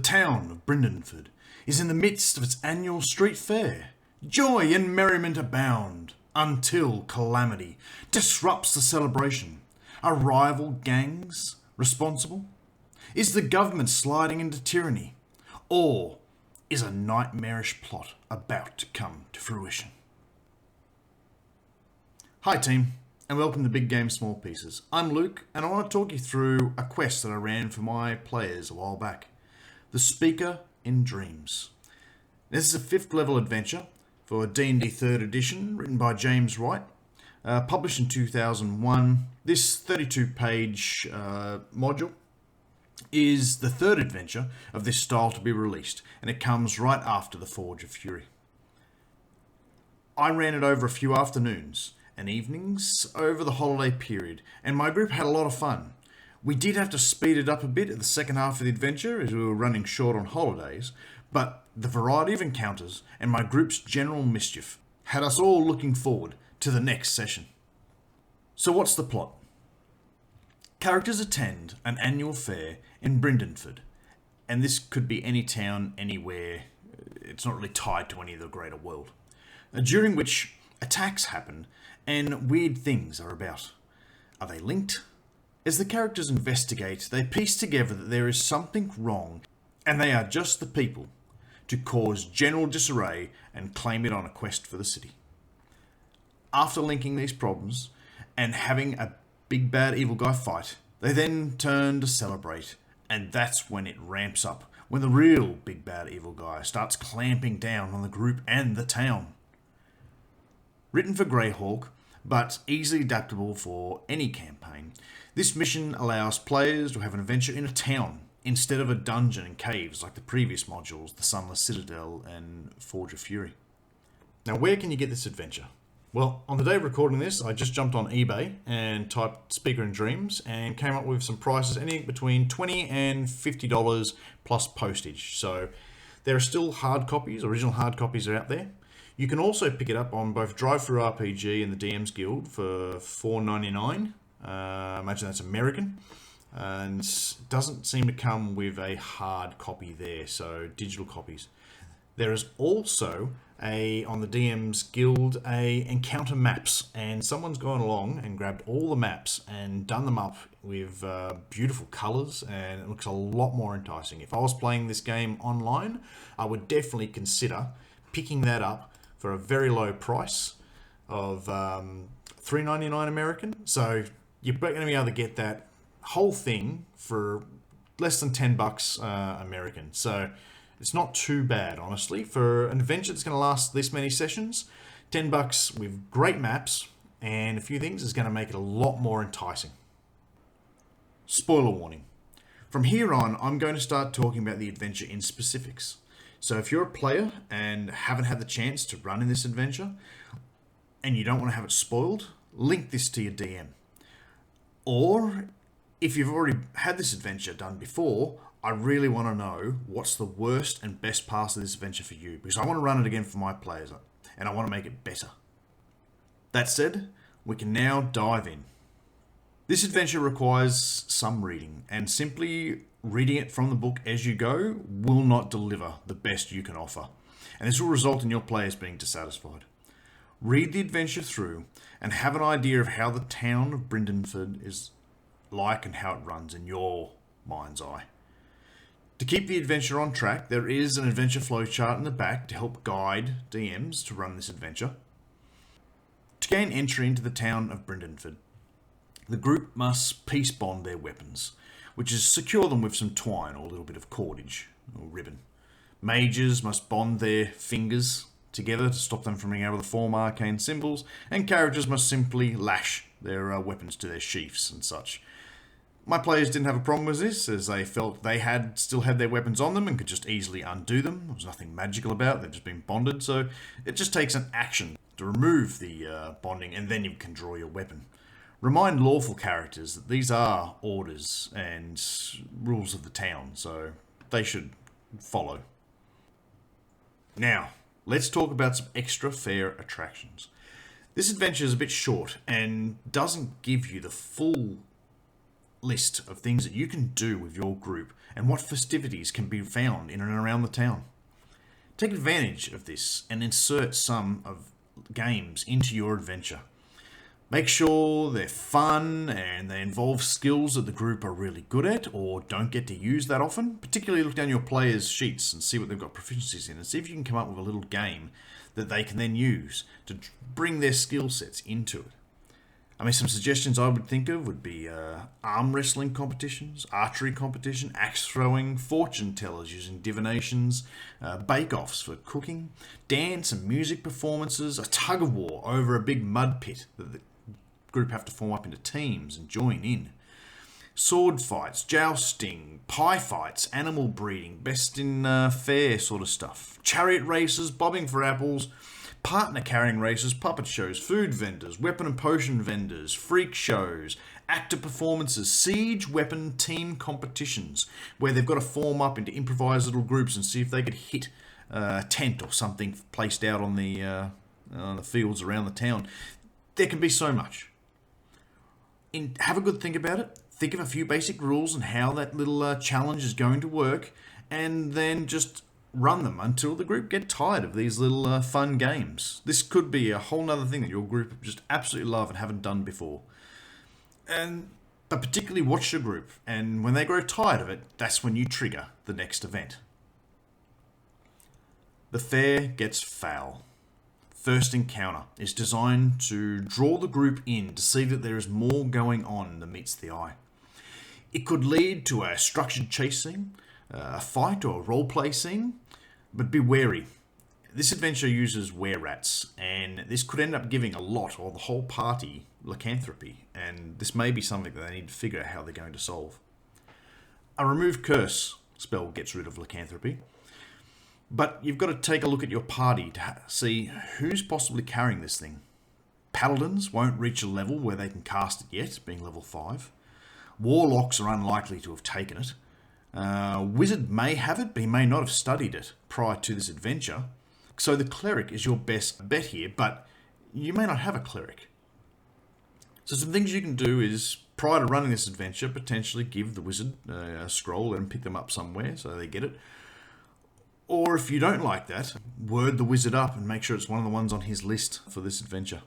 town of Brindenford is in the midst of its annual street fair. Joy and merriment abound until calamity disrupts the celebration. Are rival gangs responsible? Is the government sliding into tyranny? Or is a nightmarish plot about to come to fruition? Hi team, and welcome to Big Game Small Pieces. I'm Luke, and I want to talk you through a quest that I ran for my players a while back. The Speaker in Dreams. This is a 5th level adventure for D&D 3rd edition, written by James Wright, published in 2001. This 32-page module is the 3rd adventure of this style to be released, and it comes right after the Forge of Fury. I ran it over a few afternoons and evenings over the holiday period, and my group had a lot of fun. We did have to speed it up a bit at the second half of the adventure as we were running short on holidays, but the variety of encounters and my group's general mischief had us all looking forward to the next session. So what's the plot? Characters attend an annual fair in Brindenford, and this could be any town, anywhere. It's not really tied to any of the greater world. During which attacks happen and weird things are about. Are they linked? As the characters investigate, they piece together that there is something wrong, and they are just the people to cause general disarray and claim it on a quest for the city. After linking these problems and having a big bad evil guy fight, they then turn to celebrate, and that's when it ramps up, when the real big bad evil guy starts clamping down on the group and the town. Written for Greyhawk, but easily adaptable for any campaign, this mission allows players to have an adventure in a town instead of a dungeon and caves like the previous modules, the Sunless Citadel and Forge of Fury. Now, where can you get this adventure? Well, on the day of recording this, I just jumped on eBay and typed Speaker in Dreams and came up with some prices anything between $20 and $50 plus postage. So there are still hard copies, original hard copies are out there. You can also pick it up on both Drive-Thru-RPG and the DM's Guild for $4.99. Imagine that's American. And it doesn't seem to come with a hard copy there, so digital copies. There is also on the DM's Guild encounter maps, and someone's gone along and grabbed all the maps and done them up with beautiful colors, and it looks a lot more enticing. If I was playing this game online, I would definitely consider picking that up for a very low price of $3.99 American. So you're going to be able to get that whole thing for less than $10 American. So it's not too bad, honestly. For an adventure that's going to last this many sessions, $10 with great maps and a few things is going to make it a lot more enticing. Spoiler warning. From here on, I'm going to start talking about the adventure in specifics. So if you're a player and haven't had the chance to run in this adventure and you don't want to have it spoiled, link this to your DM. Or if you've already had this adventure done before, I really want to know what's the worst and best parts of this adventure for you, because I want to run it again for my players and I want to make it better. That said, we can now dive in. This adventure requires some reading, and simply reading it from the book as you go will not deliver the best you can offer, and this will result in your players being dissatisfied. Read the adventure through and have an idea of how the town of Brindenford is like and how it runs in your mind's eye. To keep the adventure on track, there is an adventure flowchart in the back to help guide DMs to run this adventure. To gain entry into the town of Brindenford, the group must peace bond their weapons, which is secure them with some twine or a little bit of cordage or ribbon. Mages must bond their fingers together to stop them from being able to form arcane symbols, and characters must simply lash their weapons to their sheaths and such. My players didn't have a problem with this, as they felt they still had their weapons on them and could just easily undo them. There was nothing magical about it, they've just been bonded, so it just takes an action to remove the bonding, and then you can draw your weapon. Remind lawful characters that these are orders and rules of the town, so they should follow. Now, let's talk about some extra fair attractions. This adventure is a bit short and doesn't give you the full list of things that you can do with your group and what festivities can be found in and around the town. Take advantage of this and insert some of games into your adventure. Make sure they're fun and they involve skills that the group are really good at or don't get to use that often. Particularly look down your players' sheets and see what they've got proficiencies in and see if you can come up with a little game that they can then use to bring their skill sets into it. I mean, some suggestions I would think of would be arm wrestling competitions, archery competition, axe throwing, fortune tellers using divinations, bake-offs for cooking, dance and music performances, a tug-of-war over a big mud pit that the group have to form up into teams and join in. Sword fights, jousting, pie fights, animal breeding, best in fair sort of stuff. Chariot races, bobbing for apples, partner carrying races, puppet shows, food vendors, weapon and potion vendors, freak shows, actor performances, siege weapon team competitions, where they've got to form up into improvised little groups and see if they could hit a tent or something placed out on the fields around the town. There can be so much. Have a good think about it. Think of a few basic rules and how that little challenge is going to work, and then just run them until the group get tired of these little fun games. This could be a whole nother thing that your group just absolutely love and haven't done before. But particularly watch your group, and when they grow tired of it, that's when you trigger the next event. The fair gets foul. First encounter is designed to draw the group in to see that there is more going on than meets the eye. It could lead to a structured chase scene, a fight or a roleplay scene, but be wary. This adventure uses were-rats, and this could end up giving a lot or the whole party lycanthropy, and this may be something that they need to figure out how they're going to solve. A remove curse spell gets rid of lycanthropy, but you've got to take a look at your party to see who's possibly carrying this thing. Paladins won't reach a level where they can cast it yet, being level 5. Warlocks are unlikely to have taken it. Wizard may have it, but he may not have studied it prior to this adventure. So the cleric is your best bet here, but you may not have a cleric. So some things you can do is, prior to running this adventure, potentially give the wizard a scroll and pick them up somewhere so they get it. Or if you don't like that, word the wizard up and make sure it's one of the ones on his list for this adventure.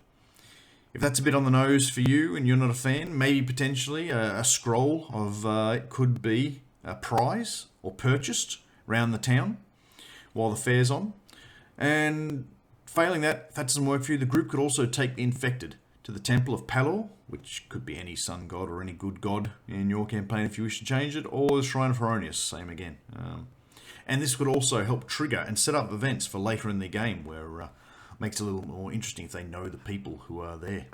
If that's a bit on the nose for you and you're not a fan, maybe potentially a scroll of, it could be a prize or purchased around the town while the fair's on. And failing that, if that doesn't work for you, the group could also take the infected to the Temple of Pelor, which could be any sun god or any good god in your campaign if you wish to change it, or the Shrine of Heronius, same again. And this could also help trigger and set up events for later in the game where it makes it a little more interesting if they know the people who are there.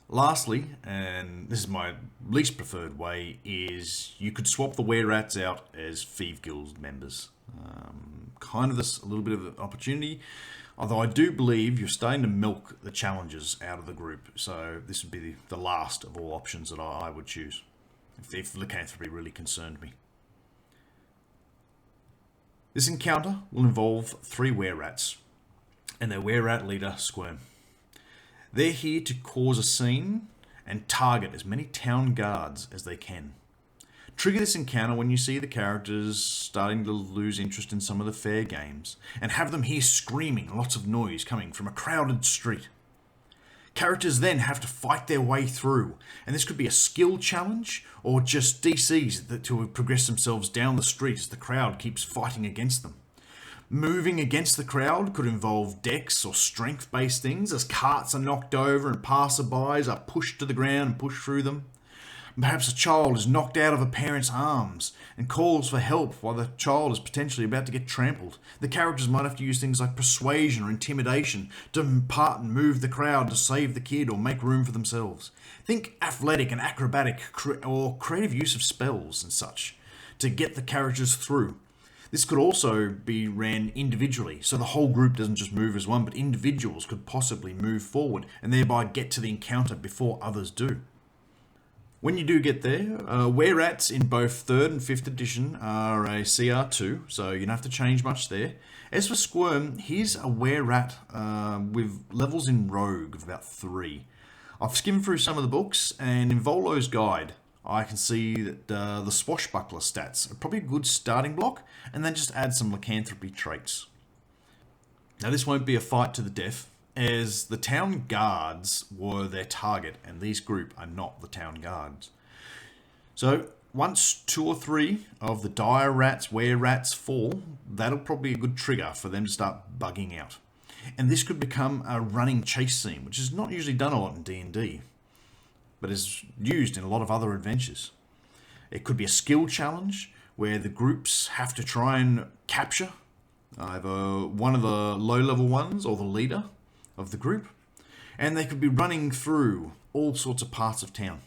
Lastly, and this is my least preferred way, is you could swap the were-rats out as Thief Guild members. Kind of this a little bit of an opportunity, although I do believe you're starting to milk the challenges out of the group, so this would be the last of all options that I would choose, if lycanthropy really concerned me. This encounter will involve 3 were-rats, and their were-rat leader, Squirm. They're here to cause a scene and target as many town guards as they can. Trigger this encounter when you see the characters starting to lose interest in some of the fair games, and have them hear screaming, lots of noise coming from a crowded street. Characters then have to fight their way through, and this could be a skill challenge or just DCs to progress themselves down the street as the crowd keeps fighting against them. Moving against the crowd could involve dex or strength-based things as carts are knocked over and passerbys are pushed to the ground and pushed through them. Perhaps a child is knocked out of a parent's arms and calls for help while the child is potentially about to get trampled. The characters might have to use things like persuasion or intimidation to part and move the crowd to save the kid or make room for themselves. Think athletic and acrobatic or creative use of spells and such to get the characters through. This could also be ran individually, so the whole group doesn't just move as one, but individuals could possibly move forward and thereby get to the encounter before others do. When you do get there, were-rats in both 3rd and 5th edition are a CR2, so you don't have to change much there. As for Squirm, he's a were-rat with levels in Rogue of about 3. I've skimmed through some of the books, and in Volo's guide, I can see that the swashbuckler stats are probably a good starting block, and then just add some lycanthropy traits. Now, this won't be a fight to the death, as the town guards were their target, and these group are not the town guards. So, once 2 or 3 of the dire rats, were rats fall, that'll probably be a good trigger for them to start bugging out. And this could become a running chase scene, which is not usually done a lot in D&D, but is used in a lot of other adventures. It could be a skill challenge, where the groups have to try and capture either one of the low-level ones or the leader of the group, and they could be running through all sorts of parts of town.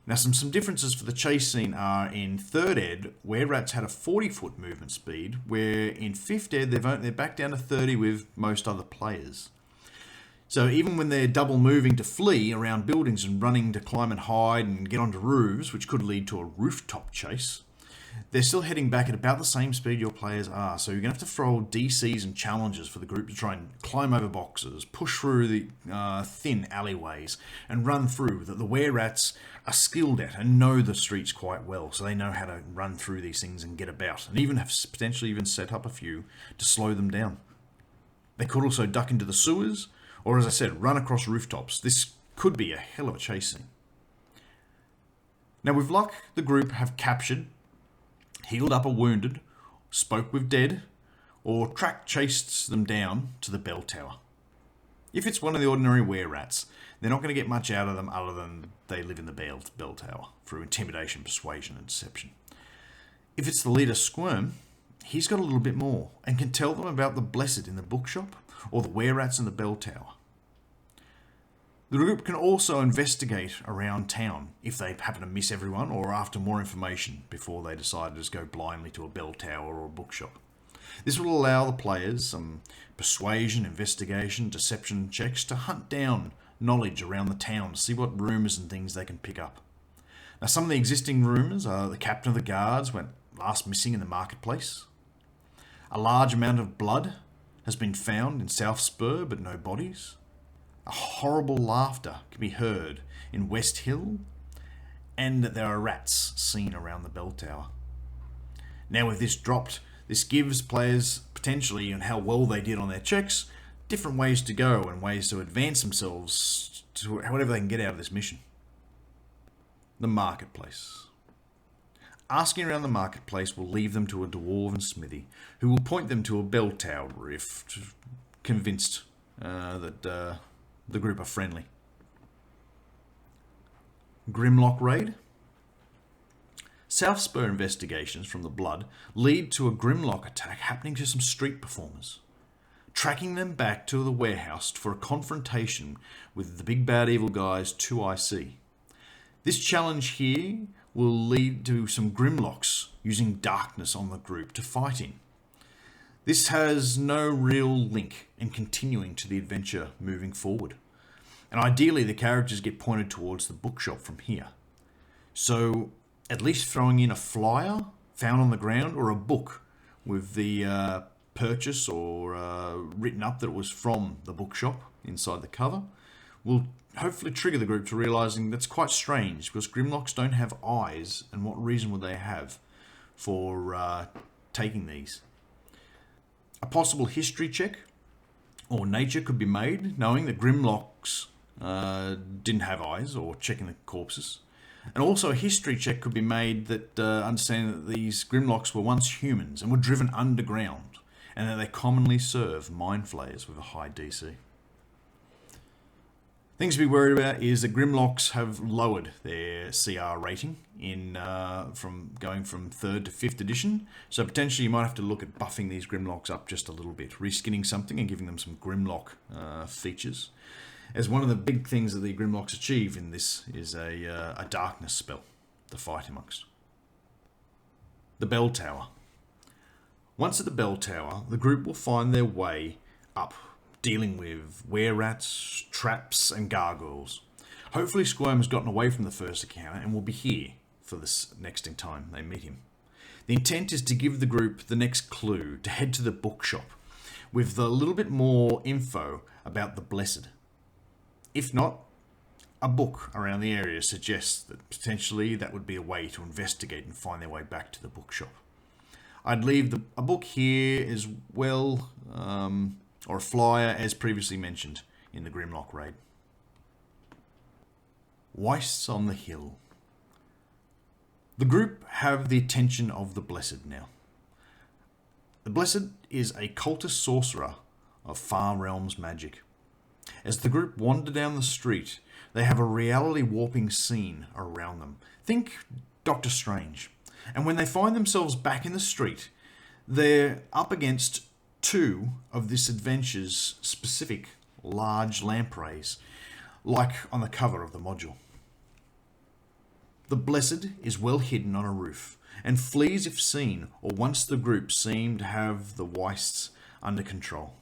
Now, some differences for the chase scene are in 3rd Ed, where rats had a 40-foot movement speed, where in 5th Ed they're back down to 30 with most other players. So even when they're double moving to flee around buildings and running to climb and hide and get onto roofs, which could lead to a rooftop chase, they're still heading back at about the same speed your players are. So you're going to have to throw DCs and challenges for the group to try and climb over boxes, push through the thin alleyways, and run through that the were-rats are skilled at and know the streets quite well. So they know how to run through these things and get about, and even have potentially even set up a few to slow them down. They could also duck into the sewers, or as I said, run across rooftops. This could be a hell of a chase scene. Now, with luck, the group have captured, healed up a wounded, spoke with dead, or chased them down to the Belltower. If it's one of the ordinary were-rats, they're not going to get much out of them other than they live in the Belltower through intimidation, persuasion, and deception. If it's the leader Squirm, he's got a little bit more and can tell them about the Blessed in the bookshop or the were-rats in the Belltower. The group can also investigate around town if they happen to miss everyone or are after more information before they decide to just go blindly to a bell tower or a bookshop. This will allow the players some persuasion, investigation, deception checks to hunt down knowledge around the town to see what rumours and things they can pick up. Now, some of the existing rumours are the captain of the guards went last missing in the marketplace. A large amount of blood has been found in South Spur, but no bodies. A horrible laughter can be heard in West Hill, and that there are rats seen around the bell tower. Now, with this dropped, this gives players potentially, and how well they did on their checks, different ways to go and ways to advance themselves to whatever they can get out of this mission. The marketplace. Asking around the marketplace will lead them to a dwarven smithy, who will point them to a bell tower if convinced that the group are friendly. Grimlock Raid. South Spur investigations from the Blood lead to a Grimlock attack happening to some street performers, tracking them back to the warehouse for a confrontation with the big bad evil guys 2IC. This challenge here will lead to some Grimlocks using darkness on the group to fight in. This has no real link in continuing to the adventure moving forward. And ideally the characters get pointed towards the bookshop from here. So at least throwing in a flyer found on the ground or a book with the purchase or written up that it was from the bookshop inside the cover will hopefully trigger the group to realising that's quite strange, because Grimlocks don't have eyes, and what reason would they have for taking these? A possible history check or nature could be made, knowing that Grimlocks didn't have eyes, or checking the corpses. And also a history check could be made that understanding that these Grimlocks were once humans and were driven underground, and that they commonly serve mind flayers with a high DC. Things to be worried about is that Grimlocks have lowered their CR rating from going from 3rd to 5th edition, so potentially you might have to look at buffing these Grimlocks up just a little bit, reskinning something and giving them some Grimlock features. As one of the big things that the Grimlocks achieve in this is a darkness spell to fight amongst. The Bell Tower. Once at the Bell Tower, the group will find their way up, dealing with were-rats, traps, and gargoyles. Hopefully Squirm has gotten away from the first encounter and will be here for this next in time they meet him. The intent is to give the group the next clue to head to the bookshop with a little bit more info about the Blessed. If not, A book around the area suggests that potentially that would be a way to investigate and find their way back to the bookshop. I'd leave a book here as well, or a flyer as previously mentioned in the Grimlock Raid. Wystes on the Hill. The group have the attention of the Blessed now. The Blessed is a cultist sorcerer of Far Realms magic. As the group wander down the street, they have a reality warping scene around them. Think Doctor Strange. And when they find themselves back in the street, they're up against two of this adventure's specific large lampreys, like on the cover of the module. The Blessed is well hidden on a roof and flees if seen, or once the group seem to have the Wystes under control.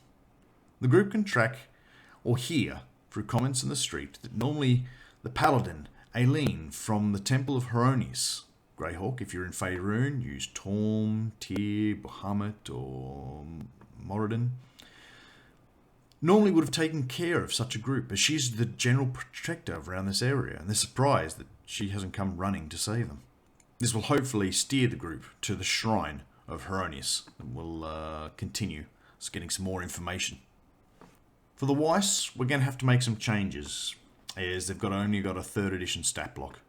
The group can track or hear through comments in the street that normally the paladin, Aileen from the Temple of Hieronymus, Greyhawk, if you're in Faerun, use Torm, Tyr, Bahamut or Moradin, normally would have taken care of such a group, as she's the general protector around this area, and they're surprised that she hasn't come running to save them. This will hopefully steer the group to the shrine of Hieronymus, and we'll continue getting some more information. For the Wystes, we're going to have to make some changes, as they've only got a 3rd edition stat block.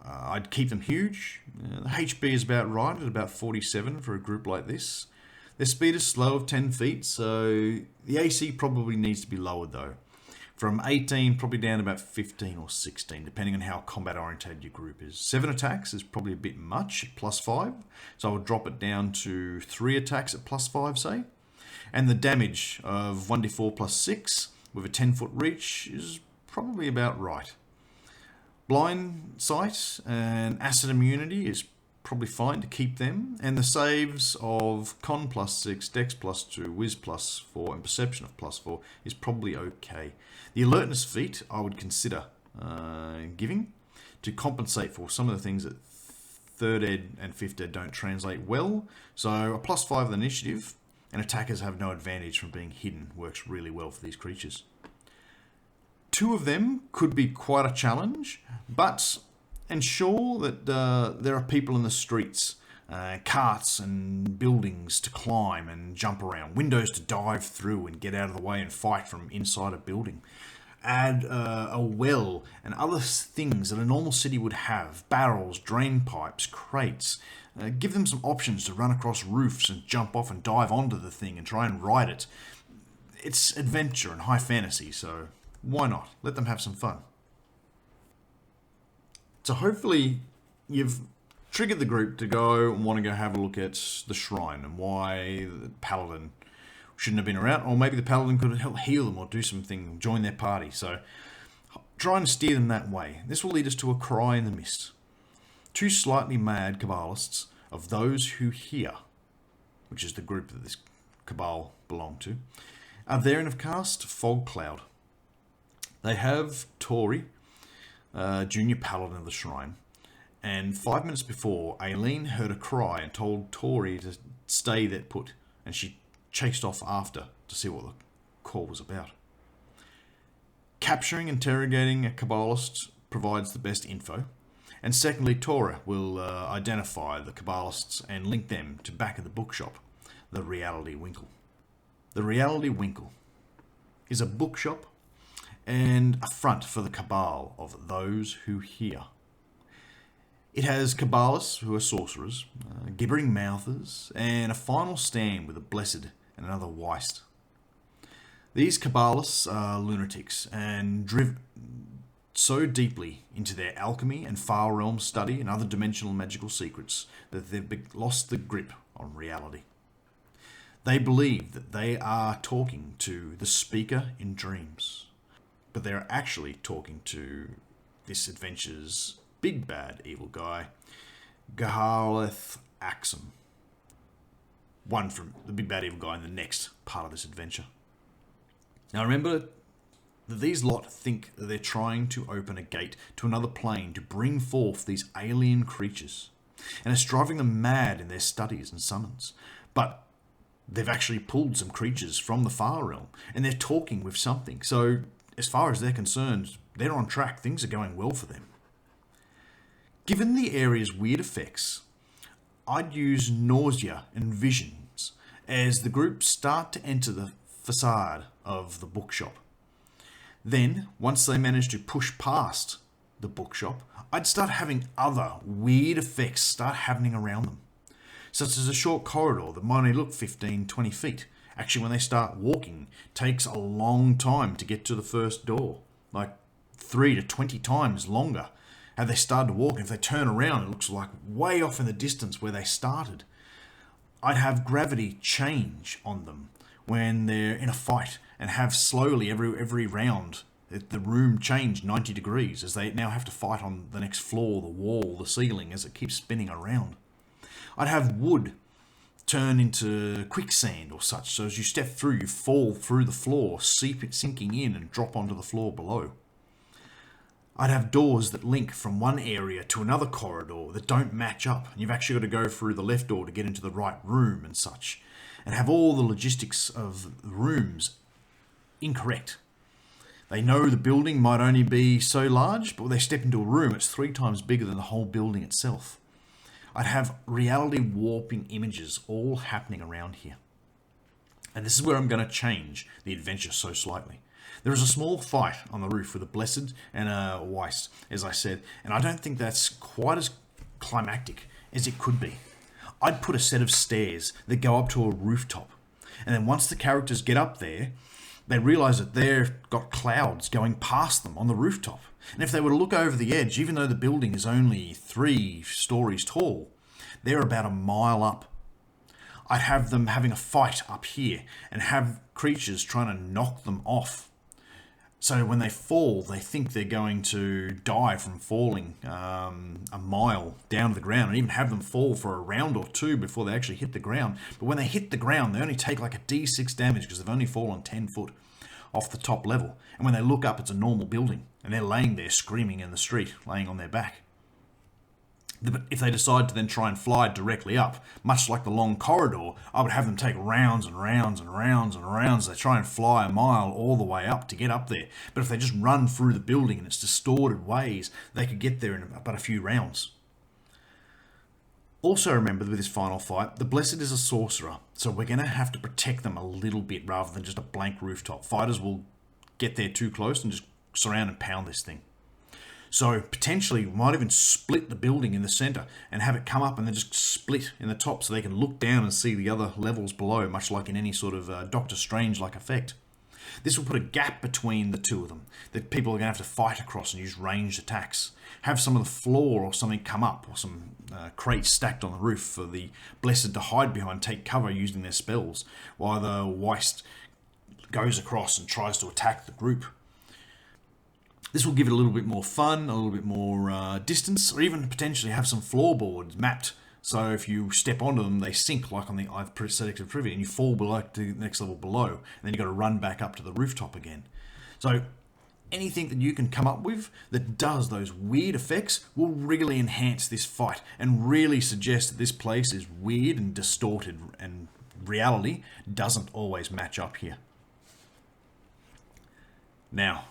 I'd keep them huge. The HB is about right, at about 47 for a group like this. Their speed is slow of 10 feet, so the AC probably needs to be lowered though. From 18 probably down to about 15 or 16, depending on how combat oriented your group is. 7 attacks is probably a bit much at +5, so I would drop it down to 3 attacks at +5, say. And the damage of 1d4 +6 with a 10-foot reach is probably about right. Blind sight and acid immunity is probably fine to keep them, and the saves of Con +6, Dex +2, Wiz +4, and Perception of +4 is probably okay. The alertness feat I would consider giving to compensate for some of the things that 3rd Ed and 5th Ed don't translate well. So a +5 of the initiative, and attackers have no advantage from being hidden, works really well for these creatures. 2 of them could be quite a challenge, but ensure that there are people in the streets, carts and buildings to climb and jump around, windows to dive through and get out of the way and fight from inside a building. Add a well and other things that a normal city would have, barrels, drain pipes, crates. Give them some options to run across roofs and jump off and dive onto the thing and try and ride it. It's adventure and high fantasy, so why not? Let them have some fun. So hopefully you've triggered the group to go and want to go have a look at the shrine and why the paladin shouldn't have been around, or maybe the paladin could help heal them or do something, join their party. So try and steer them that way. This will lead us to a cry in the mist. 2 slightly mad Kabbalists of those who hear, which is the group that this Cabal belonged to, are there and have cast Fog Cloud. They have Tori, junior paladin of the shrine, and 5 minutes before, Aileen heard a cry and told Tori to stay there put, and she chased off after to see what the call was about. Capturing and interrogating a Kabbalist provides the best info, and secondly, Tora will identify the Kabbalists and link them to back of the bookshop, the Reality Wrinkle. The Reality Wrinkle is a bookshop and a front for the cabal of those who hear. It has Kabbalists who are sorcerers, gibbering mouthers, and a final stand with a Blessed and another Wyste. These Kabbalists are lunatics and driven so deeply into their alchemy and far realm study and other dimensional magical secrets that they've lost the grip on reality. They believe that they are talking to the speaker in dreams, but they're actually talking to this adventure's big bad evil guy, Gahaleth Axum. One from the big bad evil guy in the next part of this adventure. Now remember that these lot think that they're trying to open a gate to another plane to bring forth these alien creatures, and it's driving them mad in their studies and summons. But they've actually pulled some creatures from the far realm, and they're talking with something. So as far as they're concerned, they're on track. Things are going well for them. Given the area's weird effects, I'd use nausea and visions as the group start to enter the facade of the bookshop. Then, once they manage to push past the bookshop, I'd start having other weird effects start happening around them, such as a short corridor that might only look 15, 20 feet. Actually, when they start walking, takes a long time to get to the first door, like 3 to 20 times longer. How they started to walk, if they turn around, it looks like way off in the distance where they started. I'd have gravity change on them when they're in a fight, and have slowly every round the room change 90 degrees as they now have to fight on the next floor, the wall, the ceiling, as it keeps spinning around. I'd have wood turn into quicksand or such, so as you step through, you fall through the floor, sinking in and drop onto the floor below. I'd have doors that link from one area to another corridor that don't match up, and you've actually got to go through the left door to get into the right room and such, and have all the logistics of the rooms incorrect. They know the building might only be so large, but when they step into a room, it's 3 times bigger than the whole building itself. I'd have reality warping images all happening around here. And this is where I'm going to change the adventure so slightly. There is a small fight on the roof with a Blessed and a Wystes, as I said, and I don't think that's quite as climactic as it could be. I'd put a set of stairs that go up to a rooftop, and then once the characters get up there, they realise that they've got clouds going past them on the rooftop. And if they were to look over the edge, even though the building is only 3 stories tall, they're about a mile up. I'd have them having a fight up here and have creatures trying to knock them off. So when they fall, they think they're going to die from falling a mile down to the ground, and even have them fall for a round or 2 before they actually hit the ground. But when they hit the ground, they only take like a D6 damage because they've only fallen 10 foot off the top level. And when they look up, it's a normal building, and they're laying there screaming in the street, laying on their back. But if they decide to then try and fly directly up, much like the long corridor, I would have them take rounds and rounds and rounds and rounds. They try and fly a mile all the way up to get up there. But if they just run through the building in its distorted ways, they could get there in but a few rounds. Also remember with this final fight, the Blessed is a sorcerer, so we're going to have to protect them a little bit rather than just a blank rooftop. Fighters will get there too close and just surround and pound this thing. So potentially we might even split the building in the center and have it come up and then just split in the top so they can look down and see the other levels below, much like in any sort of Doctor Strange-like effect. This will put a gap between the two of them that people are going to have to fight across and use ranged attacks. Have some of the floor or something come up, or some crates stacked on the roof for the Blessed to hide behind, take cover using their spells, while the Wystes goes across and tries to attack the group. This will give it a little bit more fun, a little bit more distance, or even potentially have some floorboards mapped so if you step onto them, they sink like on the I've selected privy, and you fall below to the next level below, and then you've got to run back up to the rooftop again. So anything that you can come up with that does those weird effects will really enhance this fight and really suggest that this place is weird and distorted, and reality doesn't always match up here. Now,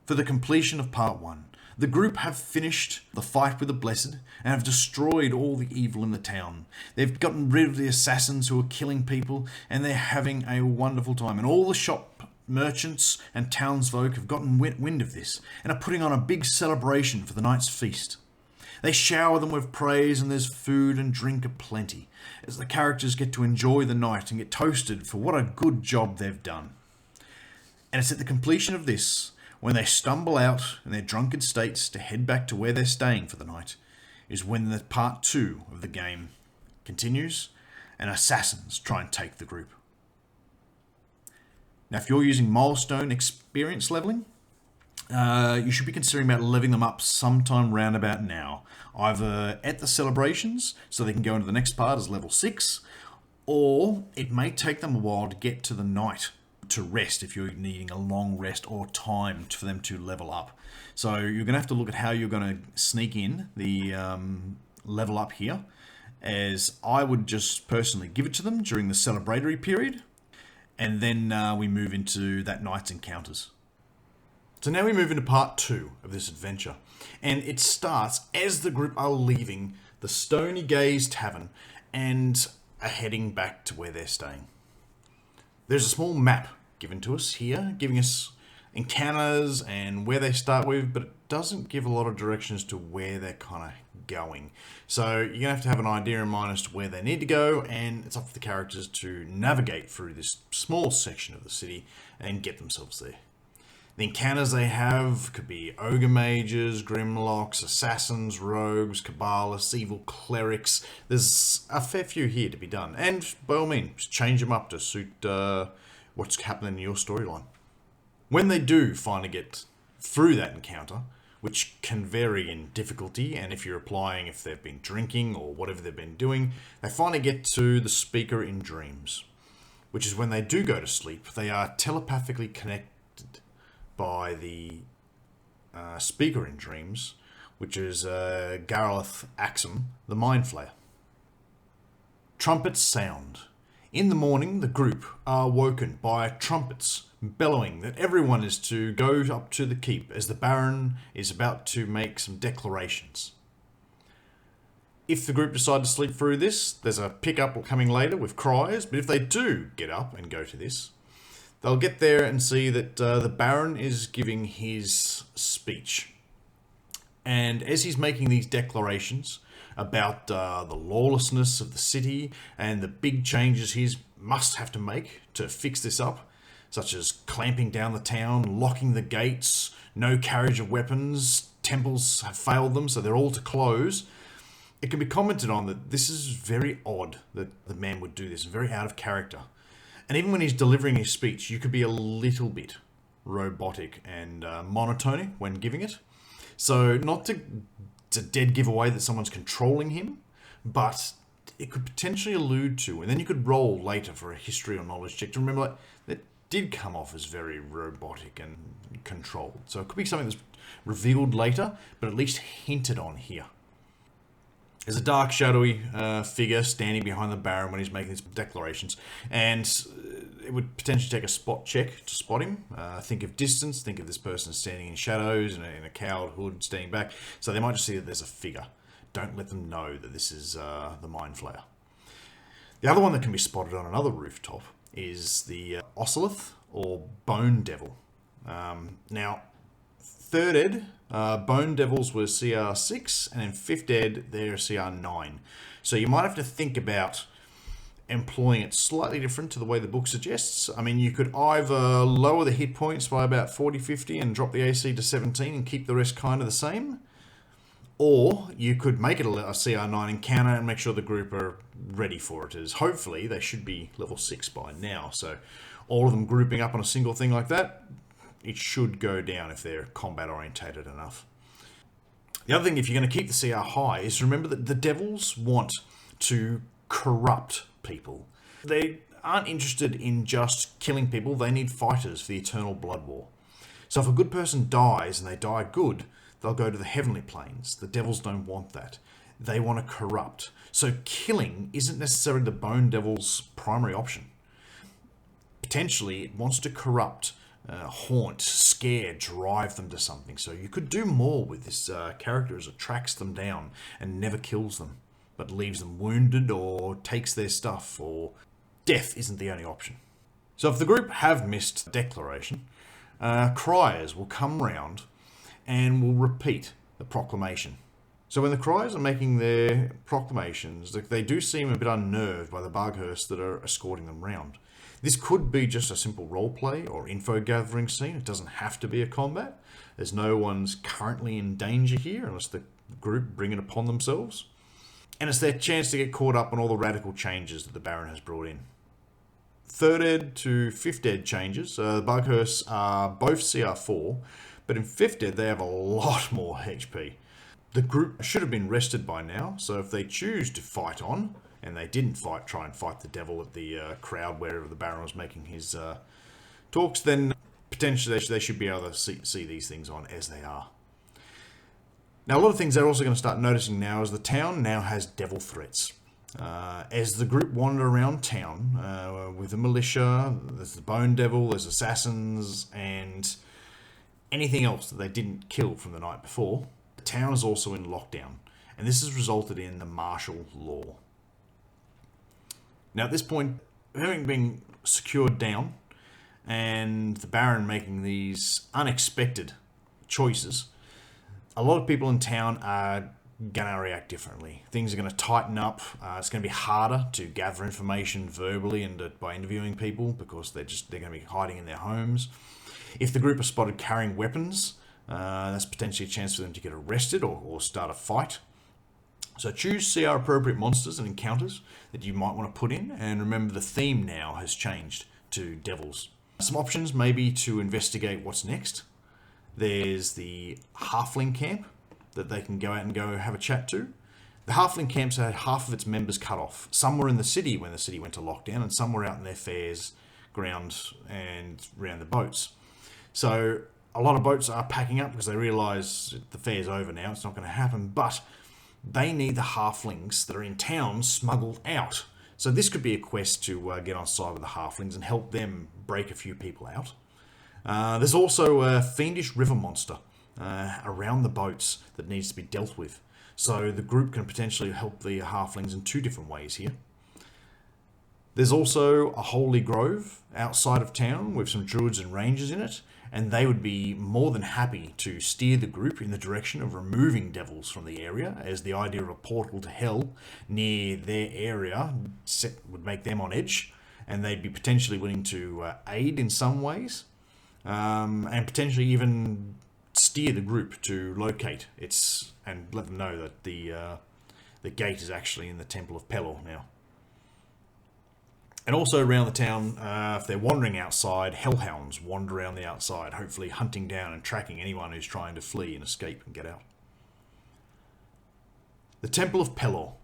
for the completion of part 1, the group have finished the fight with the Blessed and have destroyed all the evil in the town. They've gotten rid of the assassins who are killing people, and they're having a wonderful time. And all the shop merchants and townsfolk have gotten wind of this and are putting on a big celebration for the night's feast. They shower them with praise, and there's food and drink aplenty, as the characters get to enjoy the night and get toasted for what a good job they've done. And it's at the completion of this, when they stumble out in their drunken states to head back to where they're staying for the night, is when the part 2 of the game continues and assassins try and take the group. Now, if you're using milestone experience leveling, you should be considering about leveling them up sometime round about now. Either at the celebrations, so they can go into the next part as level 6, or it may take them a while to get to the night to rest if you're needing a long rest or time for them to level up. So you're going to have to look at how you're going to sneak in the level up here, as I would just personally give it to them during the celebratory period, and then we move into that night's encounters. So now we move into part 2 of this adventure, and it starts as the group are leaving the Stony Gaze Tavern and are heading back to where they're staying. There's a small map given to us here, giving us encounters and where they start with, but it doesn't give a lot of directions to where they're kind of going. So you're going to have an idea in mind as to where they need to go, and it's up to the characters to navigate through this small section of the city and get themselves there. The encounters they have could be ogre mages, grimlocks, assassins, rogues, cabalists, evil clerics. There's a fair few here to be done, and by all means, change them up to suit what's happening in your storyline. When they do finally get through that encounter, which can vary in difficulty, and if they've been drinking or whatever they've been doing, they finally get to the Speaker in Dreams, which is when they do go to sleep, they are telepathically connected by the Speaker in Dreams, which is Gareth Axum, the Mind Flayer. Trumpets Sound. In the morning, the group are woken by trumpets bellowing that everyone is to go up to the keep as the Baron is about to make some declarations. If the group decide to sleep through this, there's a pickup coming later with Criers, but if they do get up and go to this, they'll get there and see that the Baron is giving his speech. And as he's making these declarations about the lawlessness of the city and the big changes he must have to make to fix this up, such as clamping down the town, locking the gates, no carriage of weapons, temples have failed them, so they're all to close, it can be commented on that this is very odd that the man would do this, very out of character. And even when he's delivering his speech, you could be a little bit robotic and monotone when giving it. So not to dead giveaway that someone's controlling him, but it could potentially allude to, and then you could roll later for a history or knowledge check to remember that did come off as very robotic and controlled. So it could be something that's revealed later, but at least hinted on here. There's a dark, shadowy figure standing behind the Baron when he's making these declarations, and it would potentially take a spot check to spot him. Think of distance, think of this person standing in shadows in a cowled hood, standing back, so they might just see that there's a figure. Don't let them know that this is the Mind Flayer. The other one that can be spotted on another rooftop is the Ocelith, or Bone Devil. Now, 3rd Ed, Bone Devils were CR 6, and in 5th Ed, they're CR 9. So you might have to think about employing it slightly different to the way the book suggests. I mean, you could either lower the hit points by about 40-50 and drop the AC to 17 and keep the rest kind of the same. Or you could make it a CR9 encounter and make sure the group are ready for it, as hopefully they should be level 6 by now. So all of them grouping up on a single thing like that, it should go down if they're combat orientated enough. The other thing, if you're going to keep the CR high, is remember that the devils want to corrupt people. They aren't interested in just killing people, they need fighters for the eternal blood war. So if a good person dies and they die good, they'll go to the heavenly planes. The devils don't want that. They want to corrupt. So killing isn't necessarily the Bone Devil's primary option. Potentially, it wants to corrupt, haunt, scare, drive them to something. So you could do more with this character as it tracks them down and never kills them, but leaves them wounded or takes their stuff, or death isn't the only option. So if the group have missed declaration, Criers will come round and will repeat the proclamation. So when the Criers are making their proclamations, they do seem a bit unnerved by the Bughursts that are escorting them round. This could be just a simple roleplay or info gathering scene. It doesn't have to be a combat. There's no one's currently in danger here unless the group bring it upon themselves. And it's their chance to get caught up on all the radical changes that the Baron has brought in. 3rd Ed to 5th Ed changes. The Bughursts are both CR4, but in 5th Ed they have a lot more HP. The group should have been rested by now, so if they choose to fight on, and they didn't try and fight the devil at the crowd wherever the Baron was making his talks, then potentially they should be able to see these things on as they are. Now, a lot of things they're also going to start noticing now is the town now has devil threats. As the group wander around town with the militia, there's the Bone Devil, there's assassins, and anything else that they didn't kill from the night before. The town is also in lockdown, and this has resulted in the martial law. Now at this point, having been secured down, and the Baron making these unexpected choices, a lot of people in town are going to react differently. Things are going to tighten up. It's going to be harder to gather information verbally and by interviewing people because they're going to be hiding in their homes. If the group are spotted carrying weapons, that's potentially a chance for them to get arrested or start a fight. So choose CR appropriate monsters and encounters that you might want to put in, and remember the theme now has changed to devils. Some options may be to investigate what's next. There's the halfling camp that they can go out and go have a chat to. The halfling camps had half of its members cut off. Some were in the city when the city went to lockdown, and some were out in their fairs ground and around the boats. So a lot of boats are packing up because they realise the fair's over now, it's not going to happen, but they need the halflings that are in town smuggled out. So this could be a quest to get on side with the halflings and help them break a few people out. There's also a fiendish river monster around the boats that needs to be dealt with. So the group can potentially help the halflings in two different ways here. There's also a holy grove outside of town with some druids and rangers in it, and they would be more than happy to steer the group in the direction of removing devils from the area, as the idea of a portal to hell near their area would make them on edge, and they'd be potentially willing to aid in some ways, and potentially even steer the group to locate it and let them know that the gate is actually in the Temple of Pelor now. And also around the town, if they're wandering outside, hellhounds wander around the outside, hopefully hunting down and tracking anyone who's trying to flee and escape and get out. The Temple of Pelor.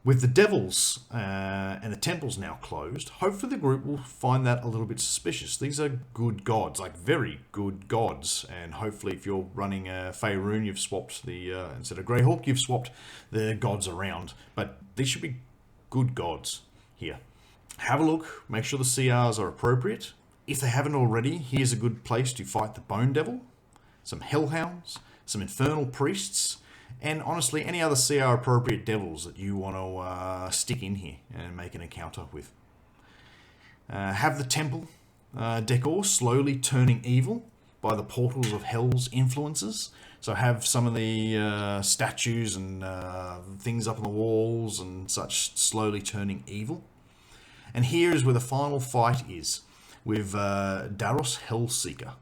With the devils and the temples now closed, hopefully the group will find that a little bit suspicious. These are good gods, like very good gods, and hopefully if you're running a Faerun, you've swapped the, instead of Greyhawk, you've swapped the gods around. But these should be good gods here. Have a look, make sure the CRs are appropriate. If they haven't already, here's a good place to fight the Bone Devil, some Hellhounds, some Infernal Priests, and honestly any other CR appropriate devils that you want to stick in here and make an encounter with. Have the temple decor slowly turning evil by the portals of hell's influences. So have some of the statues and things up on the walls and such slowly turning evil. And here is where the final fight is, with Daros Hellseeker.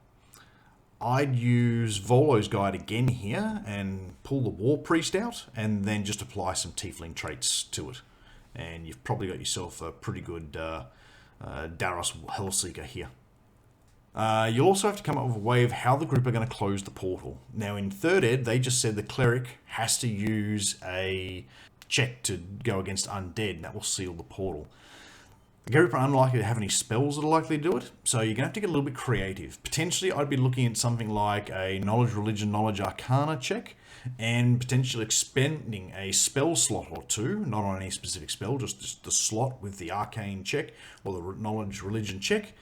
I'd use Volo's Guide again here and pull the War Priest out and then just apply some Tiefling traits to it. And you've probably got yourself a pretty good Daros Hellseeker here. You'll also have to come up with a way of how the group are going to close the portal. Now in 3rd Ed, they just said the Cleric has to use a check to go against undead, and that will seal the portal. The group are unlikely to have any spells that are likely to do it, so you're going to have to get a little bit creative. Potentially, I'd be looking at something like a Knowledge, Religion, Knowledge, Arcana check, and potentially expending a spell slot or two, not on any specific spell, just the slot with the Arcane check or the Knowledge, Religion check,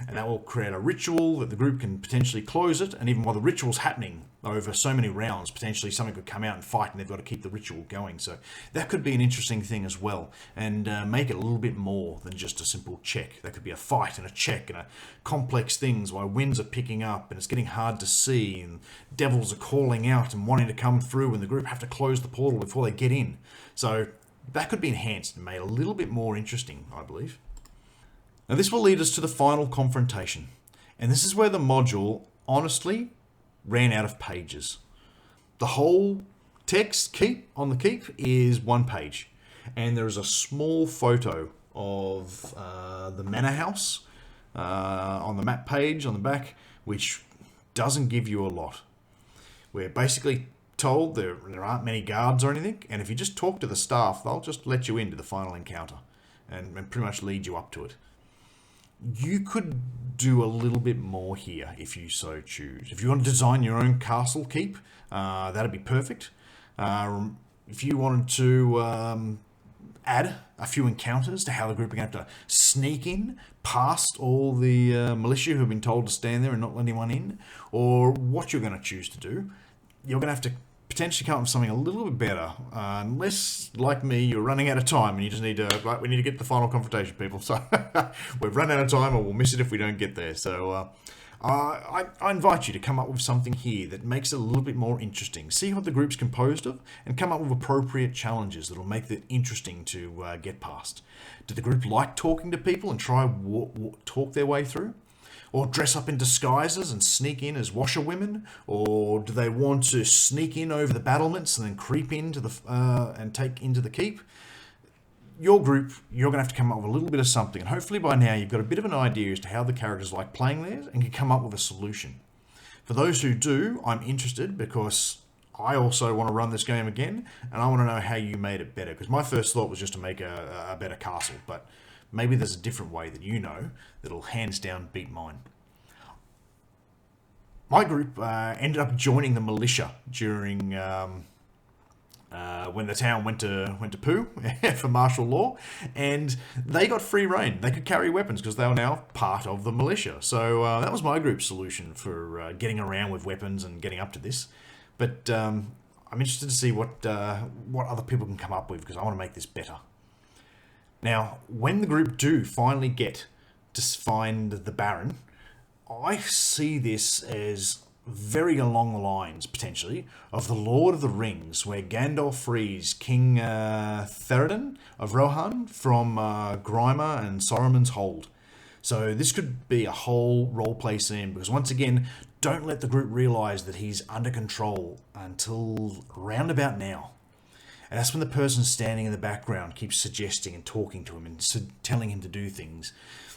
and that will create a ritual that the group can potentially close it, and even while the ritual's happening over so many rounds, potentially something could come out and fight and they've got to keep the ritual going. So that could be an interesting thing as well, and make it a little bit more than just a simple check. That could be a fight and a check and a complex things while winds are picking up and it's getting hard to see and devils are calling out and wanting to come through, and the group have to close the portal before they get in. So that could be enhanced and made a little bit more interesting, I believe. Now this will lead us to the final confrontation, and this is where the module honestly ran out of pages. The whole text keep on the keep is 1 page, and there is a small photo of the manor house on the map page on the back, which doesn't give you a lot. We're basically told there aren't many guards or anything, and if you just talk to the staff, they'll just let you into the final encounter and pretty much lead you up to it. You could do a little bit more here if you so choose. If you want to design your own castle keep, that'd be perfect. If you wanted to add a few encounters to how the group are going to have to sneak in past all the militia who have been told to stand there and not let anyone in, or what you're going to choose to do. You're going to have to potentially come up with something a little bit better, unless, like me, you're running out of time and you just need to, right, we need to get to the final confrontation, people. So we've run out of time, or we'll miss it if we don't get there. So I invite you to come up with something here that makes it a little bit more interesting. See what the group's composed of, and come up with appropriate challenges that'll make it interesting to get past. Do the group like talking to people and try talk their way through? Or dress up in disguises and sneak in as washerwomen? Or do they want to sneak in over the battlements and then creep into the and take into the keep? Your group, you're going to have to come up with a little bit of something, and hopefully by now you've got a bit of an idea as to how the characters like playing theirs and can come up with a solution. For those who do, I'm interested, because I also want to run this game again, and I want to know how you made it better, because my first thought was just to make a better castle, but maybe there's a different way that you know that'll hands down beat mine. My group ended up joining the militia during when the town went to poo for martial law, and they got free reign. They could carry weapons because they were now part of the militia. So that was my group's solution for getting around with weapons and getting up to this. But I'm interested to see what other people can come up with, because I want to make this better. Now, when the group do finally get to find the Baron, I see this as very along the lines, potentially, of The Lord of the Rings, where Gandalf frees King Theoden of Rohan from Grima and Saruman's hold. So this could be a whole roleplay scene, because once again, don't let the group realise that he's under control until roundabout now. And that's when the person standing in the background keeps suggesting and talking to him and telling him to do things,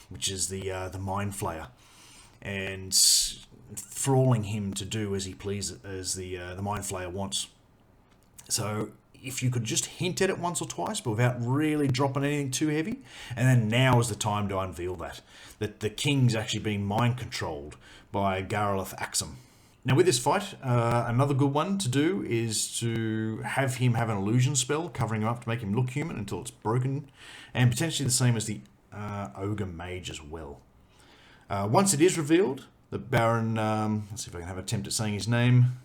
which is the Mind Flayer, and thralling him to do as he pleases, as the Mind Flayer wants. So if you could just hint at it once or twice, but without really dropping anything too heavy, and then now is the time to unveil that the king's actually being mind controlled by Gareth Axum. Now with this fight, another good one to do is to have him have an illusion spell covering him up to make him look human until it's broken, and potentially the same as the Ogre Mage as well. Once it is revealed, the Baron, let's see if I can have an attempt at saying his name,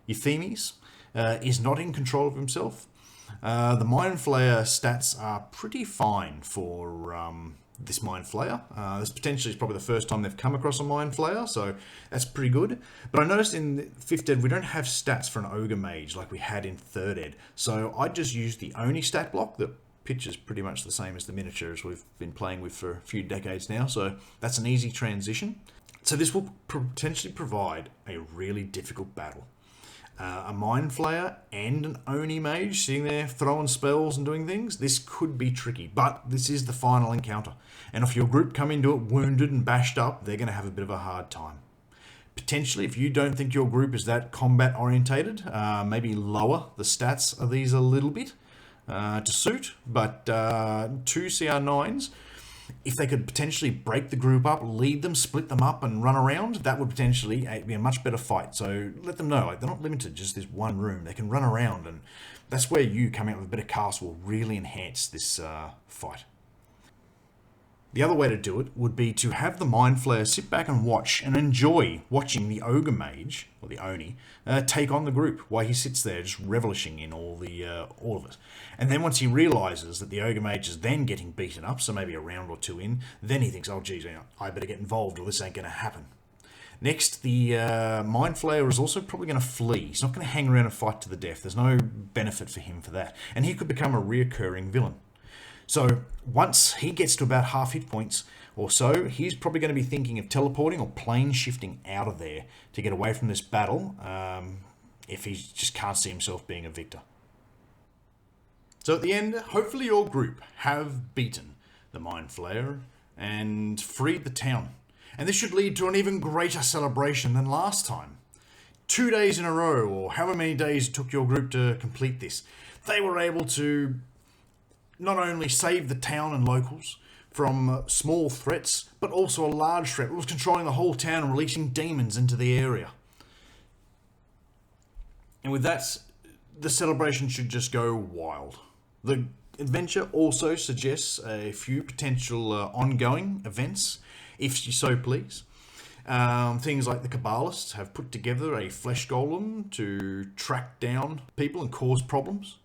Euphemes, is not in control of himself. The Mind Flayer stats are pretty fine for this Mind Flayer. This potentially is probably the first time they've come across a Mind Flayer, so that's pretty good. But I noticed in 5th Ed we don't have stats for an Ogre Mage like we had in 3rd Ed, so I just used the Oni stat block. The picture's pretty much the same as the miniatures we've been playing with for a few decades now, so that's an easy transition. So this will potentially provide a really difficult battle. A Mind Flayer and an Oni Mage sitting there throwing spells and doing things, this could be tricky, but this is the final encounter. And if your group come into it wounded and bashed up, they're going to have a bit of a hard time. Potentially, if you don't think your group is that combat orientated, maybe lower the stats of these a little bit to suit, but 2 CR9s, if they could potentially break the group up, lead them, split them up and run around, that would potentially be a much better fight. So let them know, like, they're not limited to just this one room. They can run around, and that's where you coming up with a better castle will really enhance this fight. The other way to do it would be to have the Mind Flayer sit back and watch and enjoy watching the Ogre Mage, or the Oni, take on the group while he sits there just relishing in all of it. And then once he realises that the Ogre Mage is then getting beaten up, so maybe a round or two in, then he thinks, oh geez, I better get involved or this ain't going to happen. Next, the Mind Flayer is also probably going to flee. He's not going to hang around and fight to the death. There's no benefit for him for that. And he could become a reoccurring villain. So once he gets to about half hit points or so, he's probably going to be thinking of teleporting or plane shifting out of there to get away from this battle if he just can't see himself being a victor. So at the end, hopefully your group have beaten the Mind Flayer and freed the town. And this should lead to an even greater celebration than last time. 2 days in a row, or however many days it took your group to complete this, they were able to not only save the town and locals from small threats, but also a large threat. It was controlling the whole town and releasing demons into the area. And with that, the celebration should just go wild. The adventure also suggests a few potential ongoing events, if you so please. Things like the Kabbalists have put together a flesh golem to track down people and cause problems.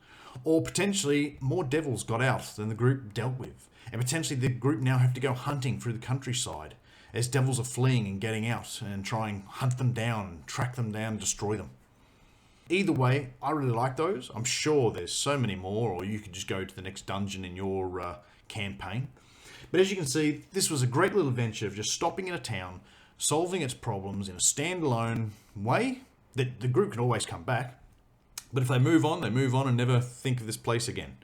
Or potentially more devils got out than the group dealt with. And potentially the group now have to go hunting through the countryside as devils are fleeing and getting out and try and hunt them down, track them down, destroy them. Either way, I really like those. I'm sure there's so many more, or you could just go to the next dungeon in your campaign. But as you can see, this was a great little adventure of just stopping in a town, solving its problems in a standalone way that the group can always come back. But if they move on and never think of this place again.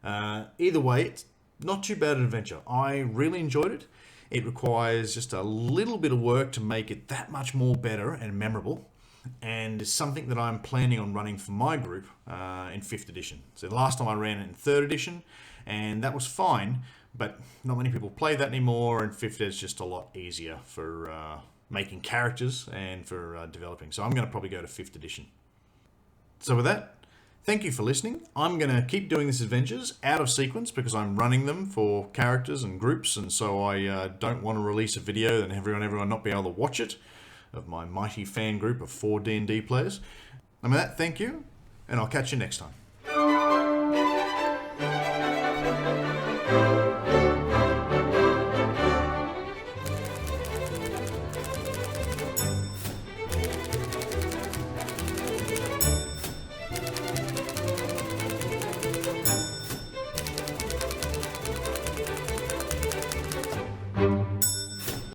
Either way, it's not too bad an adventure. I really enjoyed it. It requires just a little bit of work to make it that much more better and memorable. And it's something that I'm planning on running for my group in 5th edition. So the last time I ran it in 3rd edition, and that was fine, but not many people play that anymore, and 5th is just a lot easier for making characters and for developing. So I'm going to probably go to 5th edition. So with that, thank you for listening. I'm going to keep doing these adventures out of sequence because I'm running them for characters and groups, and so I don't want to release a video and everyone not be able to watch it, of my mighty fan group of 4 D&D players. And with that, thank you, and I'll catch you next time.